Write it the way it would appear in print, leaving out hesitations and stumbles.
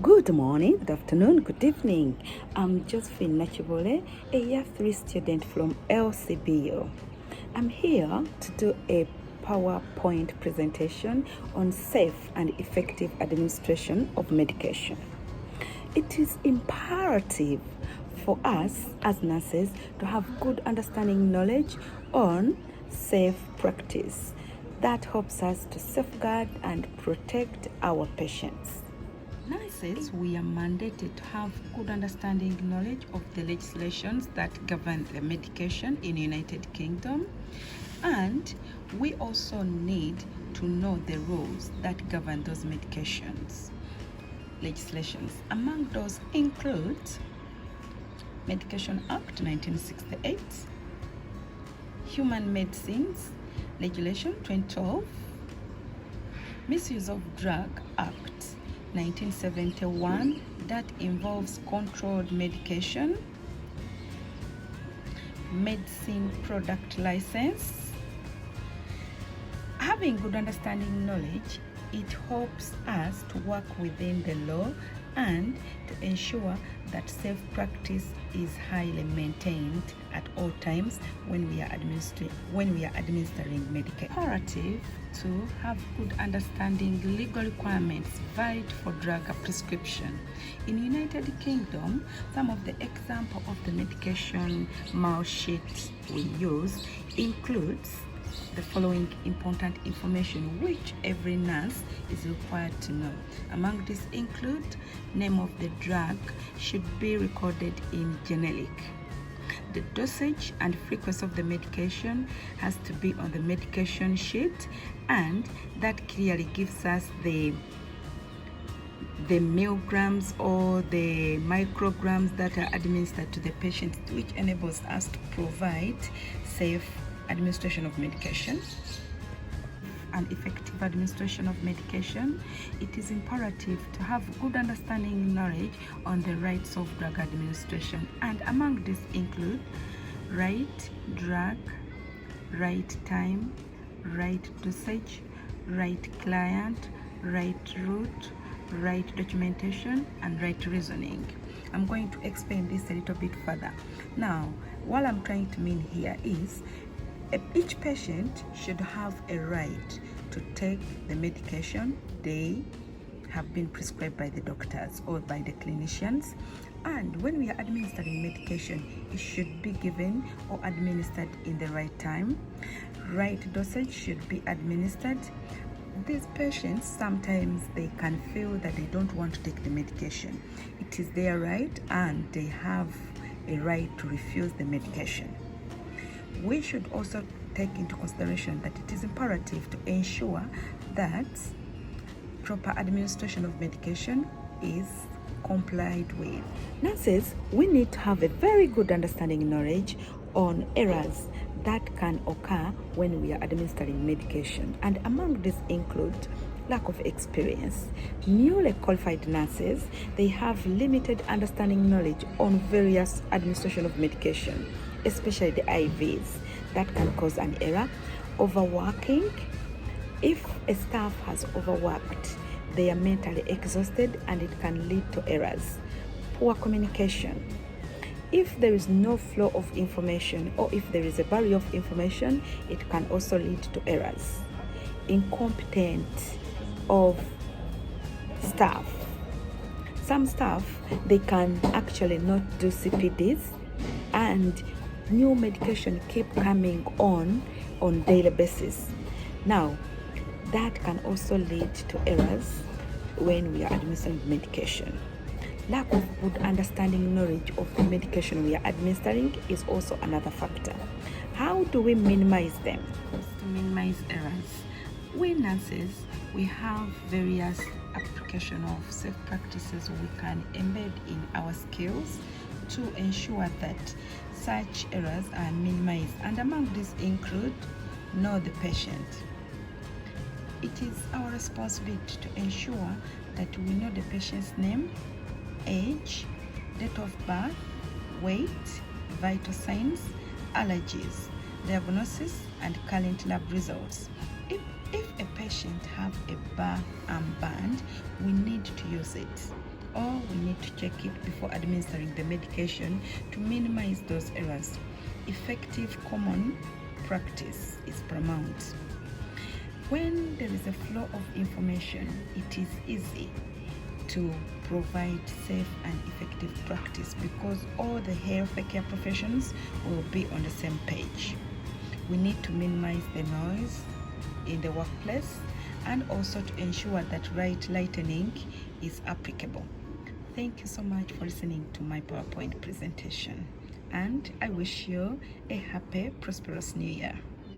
Good morning, good afternoon, good evening. I'm Josephine Nachibole, a Year 3 student from LCBO. I'm here to do a PowerPoint presentation on safe and effective administration of medication. It is imperative for us as nurses to have good understanding knowledge on safe practice that helps us to safeguard and protect our patients. Nurses, we are mandated to have good understanding knowledge of the legislations that govern the medication in the United Kingdom, and we also need to know the rules that govern those legislations. Among those include Medication Act 1968, Human Medicines Regulation 2012, Misuse of Drug Act 1971 that involves controlled medication, medicine product license. Having good understanding knowledge, it helps us to work within the law and to ensure that safe practice is highly maintained at all times when we are administering medication. Imperative to have good understanding legal requirements valid for drug prescription. In the United Kingdom, some of the example of the medication mail sheets we use includes the following important information which every nurse is required to know. Among these include name of the drug should be recorded in generic. The dosage and frequency of the medication has to be on the medication sheet, and that clearly gives us the milligrams or the micrograms that are administered to the patient, which enables us to provide safe administration of medication and effective administration of medication. It is imperative to have good understanding knowledge on the rights of drug administration, and among these include right drug, right time, right dosage, right client, right route, right documentation, and right reasoning. I'm going to explain this a little bit further. Now, what I'm trying to mean here is each patient should have a right to take the medication they have been prescribed by the doctors or by the clinicians. And when we are administering medication, it should be given or administered in the right time. Right dosage should be administered. These patients, sometimes they can feel that they don't want to take the medication. It is their right, and they have a right to refuse the medication. We should also take into consideration that it is imperative to ensure that proper administration of medication is complied with. Nurses, we need to have a very good understanding knowledge on errors that can occur when we are administering medication, and among these include lack of experience. Newly qualified nurses, they have limited understanding knowledge on various administration of medication, especially the IVs. That can cause an error. Overworking. If a staff has overworked, they are mentally exhausted and it can lead to errors. Poor communication. If there is no flow of information, or if there is a barrier of information, it can also lead to errors. Incompetence of staff. Some staff, they can actually not do CPDs, and new medication keep coming on daily basis. Now, that can also lead to errors when we are administering medication. Lack of good understanding knowledge of the medication we are administering is also another factor. How do we minimize them? To minimize errors, we nurses, we have various application of safe practices we can embed in our skills to ensure that such errors are minimized, and among these include know the patient. It is our responsibility to ensure that we know the patient's name, age, date of birth, weight, vital signs, allergies, diagnosis, and current lab results. If a patient have a birth armband, we need to use it. or we need to check it before administering the medication to minimize those errors. Effective common practice is paramount. When there is a flow of information, it is easy to provide safe and effective practice because all the healthcare professions will be on the same page. We need to minimize the noise in the workplace and also to ensure that right lighting is applicable. Thank you so much for listening to my PowerPoint presentation, and I wish you a happy, prosperous new year.